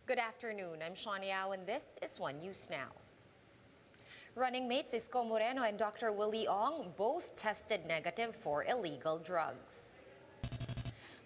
Good afternoon. I'm Shawn Yao and this is One News Now. Running mates Isko Moreno and Dr. Willie Ong both tested negative for illegal drugs.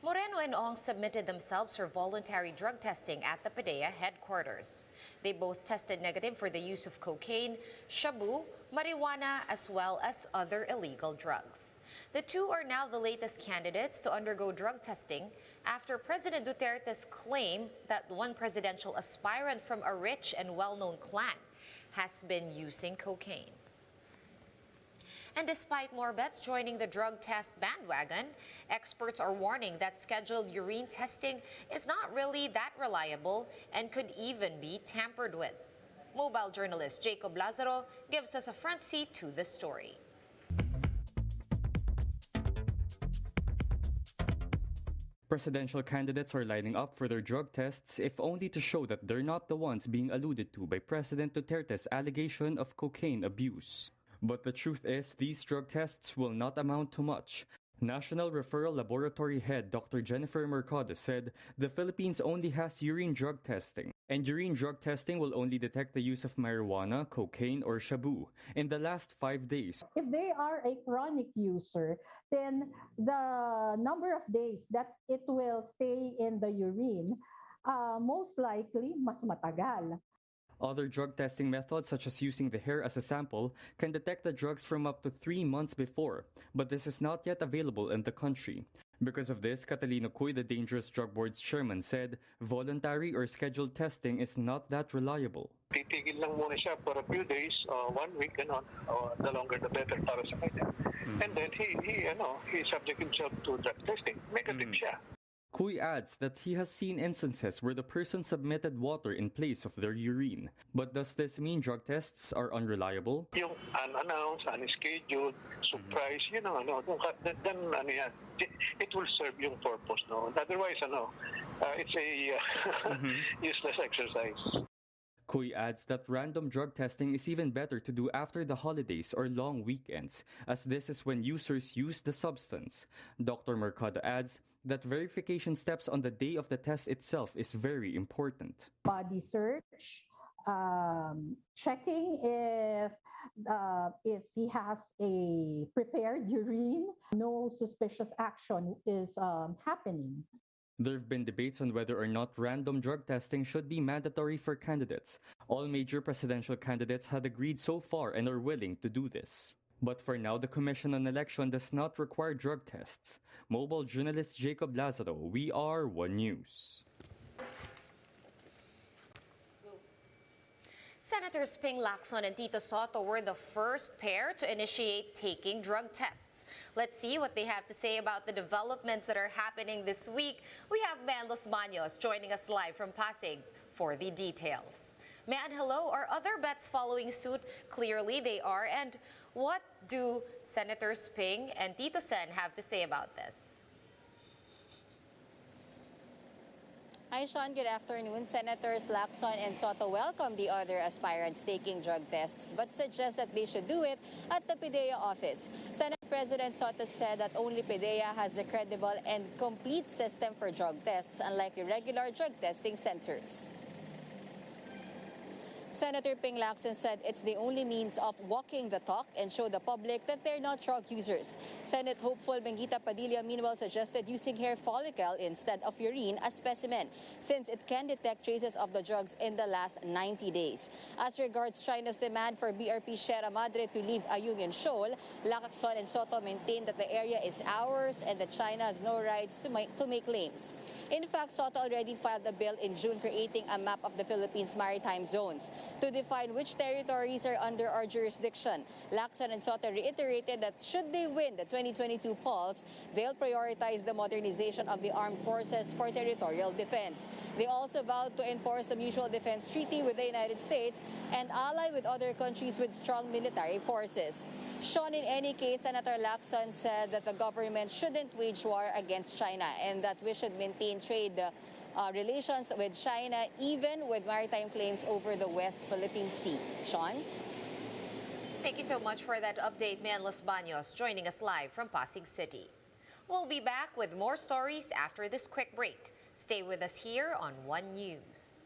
Moreno and Ong submitted themselves for voluntary drug testing at the PDEA headquarters. They both tested negative for the use of cocaine, shabu, marijuana, as well as other illegal drugs. The two are now the latest candidates to undergo drug testing after President Duterte's claim that one presidential aspirant from a rich and well-known clan has been using cocaine. And despite more bets joining the drug test bandwagon, experts are warning that scheduled urine testing is not really that reliable and could even be tampered with. Mobile journalist Jacob Lazaro gives us a front seat to the story. Presidential candidates are lining up for their drug tests if only to show that they're not the ones being alluded to by President Duterte's allegation of cocaine abuse. But the truth is, these drug tests will not amount to much. National Referral Laboratory Head Dr. Jennifer Mercado said the Philippines only has urine drug testing, and urine drug testing will only detect the use of marijuana, cocaine, or shabu in the last 5 days. If they are a chronic user, then the number of days that it will stay in the urine, most likely mas matagal. Other drug testing methods, such as using the hair as a sample, can detect the drugs from up to 3 months before, but this is not yet available in the country. Because of this, Catalino Cuy, the Dangerous Drug Board's chairman, said voluntary or scheduled testing is not that reliable. Titigil lang muna siya for a few days, 1 week, the longer the better para sa kanya. And then he subject himself to drug testing. Negative siya. Cuy adds that he has seen instances where the person submitted water in place of their urine. But does this mean drug tests are unreliable? Yung unannounced, unscheduled, surprise, then it will serve yung purpose. No? Otherwise, it's a useless exercise. Cuy adds that random drug testing is even better to do after the holidays or long weekends, as this is when users use the substance. Dr. Mercado adds that verification steps on the day of the test itself is very important. Body search, checking if he has a prepared urine, no suspicious action is happening. There have been debates on whether or not random drug testing should be mandatory for candidates. All major presidential candidates had agreed so far and are willing to do this. But for now, the Commission on Election does not require drug tests. Mobile journalist Jacob Lazaro, we are One News. Senators Ping Lacson and Tito Sotto were the first pair to initiate taking drug tests. Let's see what they have to say about the developments that are happening this week. We have Man Los Baños joining us live from Pasig for the details. Man, hello. Are other bets following suit? Clearly they are. And what do Senators Ping and Tito Sen have to say about this? Hi, Sean. Good afternoon. Senators Lacson and Sotto welcome the other aspirants taking drug tests, but suggest that they should do it at the PDEA office. Senate President Sotto said that only PDEA has a credible and complete system for drug tests, unlike the regular drug testing centers. Senator Ping Lacson said it's the only means of walking the talk and show the public that they're not drug users. Senate hopeful Benguita Padilla meanwhile suggested using hair follicle instead of urine as specimen, since it can detect traces of the drugs in the last 90 days. As regards China's demand for BRP Sierra Madre to leave Ayungin Shoal, Lacson and Sotto maintain that the area is ours and that China has no rights to make claims. In fact, Sotto already filed a bill in June creating a map of the Philippines' maritime zones to define which territories are under our jurisdiction. Lacson and Sotto reiterated that should they win the 2022 polls, they'll prioritize the modernization of the armed forces for territorial defense. They also vowed to enforce the Mutual Defense Treaty with the United States and ally with other countries with strong military forces. Sean, in any case, Senator Lacson said that the government shouldn't wage war against China and that we should maintain trade relations with China, even with maritime claims over the West Philippine Sea. Sean? Thank you so much for that update, Man Los Baños, joining us live from Pasig City. We'll be back with more stories after this quick break. Stay with us here on One News.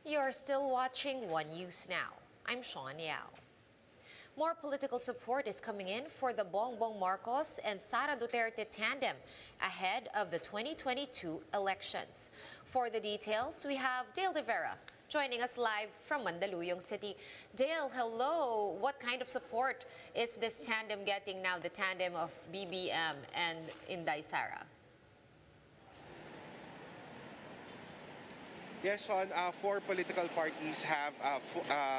You're still watching One News Now. I'm Sean Yao. More political support is coming in for the Bongbong Marcos and Sara Duterte tandem ahead of the 2022 elections. For the details, we have Dale De Vera joining us live from Mandaluyong City. Dale, hello. What kind of support is this tandem getting now, the tandem of BBM and Inday Sara? Yes, Sean, four political parties have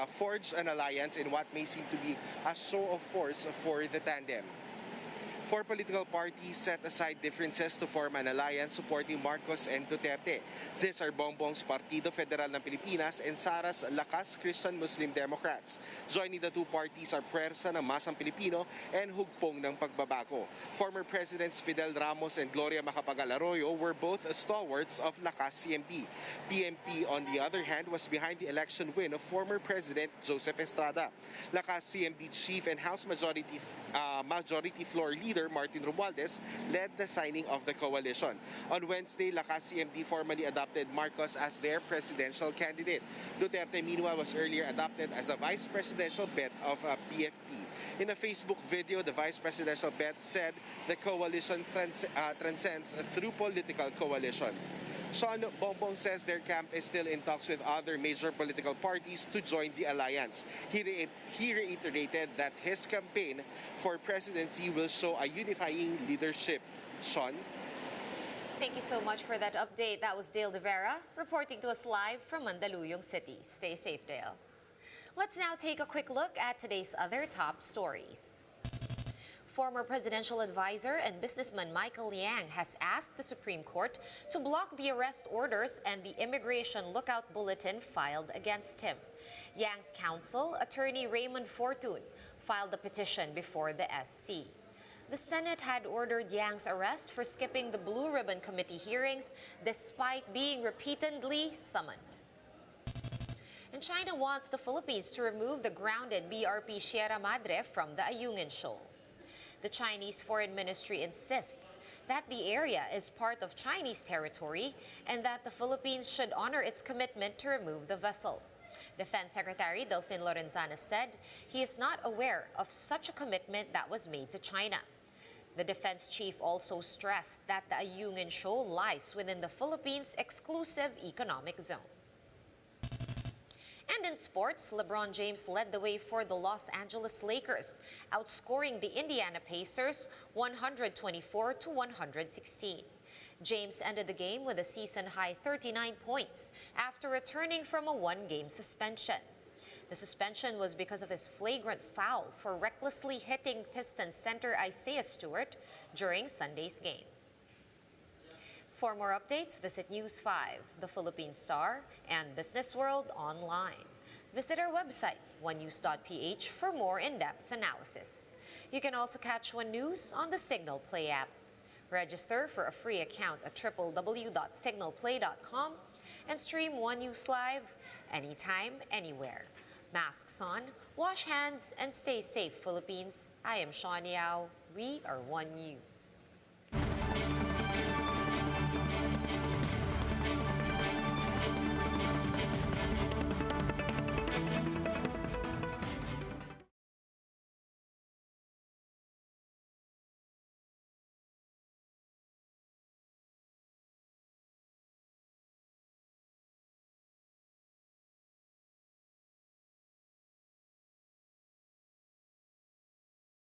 forged an alliance in what may seem to be a show of force for the tandem. Four political parties set aside differences to form an alliance supporting Marcos and Duterte. These are Bongbong's Partido Federal ng Pilipinas and Sara's Lakas Christian Muslim Democrats. Joining the two parties are Puwersa ng Masang Pilipino and Hugpong ng Pagbabago. Former Presidents Fidel Ramos and Gloria Macapagal Arroyo were both stalwarts of Lakas CMD. PMP, on the other hand, was behind the election win of former President Joseph Estrada. Lakas CMD Chief and House Majority Floor Leader Martin Romualdez led the signing of the coalition. On Wednesday, Lakas CMD formally adopted Marcos as their presidential candidate. Duterte, meanwhile, was earlier adopted as a vice presidential bet of PFP. In a Facebook video, the vice presidential bet said the coalition transcends through political coalition. Sean, Bongbong says their camp is still in talks with other major political parties to join the alliance. He reiterated that his campaign for presidency will show a unifying leadership. Sean? Thank you so much for that update. That was Dale De Vera reporting to us live from Mandaluyong City. Stay safe, Dale. Let's now take a quick look at today's other top stories. Former presidential advisor and businessman Michael Yang has asked the Supreme Court to block the arrest orders and the immigration lookout bulletin filed against him. Yang's counsel, attorney Raymond Fortune, filed the petition before the SC. The Senate had ordered Yang's arrest for skipping the Blue Ribbon Committee hearings despite being repeatedly summoned. And China wants the Philippines to remove the grounded BRP Sierra Madre from the Ayungin Shoal. The Chinese Foreign Ministry insists that the area is part of Chinese territory and that the Philippines should honor its commitment to remove the vessel. Defense Secretary Delfin Lorenzana said he is not aware of such a commitment that was made to China. The defense chief also stressed that the Ayungin Shoal lies within the Philippines' exclusive economic zone. And in sports, LeBron James led the way for the Los Angeles Lakers, outscoring the Indiana Pacers 124 to 116. James ended the game with a season-high 39 points after returning from a one-game suspension. The suspension was because of his flagrant foul for recklessly hitting Pistons center Isaiah Stewart during Sunday's game. For more updates, visit News 5, The Philippine Star, and Business World online. Visit our website, onenews.ph, for more in-depth analysis. You can also catch One News on the Signal Play app. Register for a free account at www.signalplay.com and stream One News live anytime, anywhere. Masks on, wash hands, and stay safe, Philippines. I am Sean Yao. We are One News.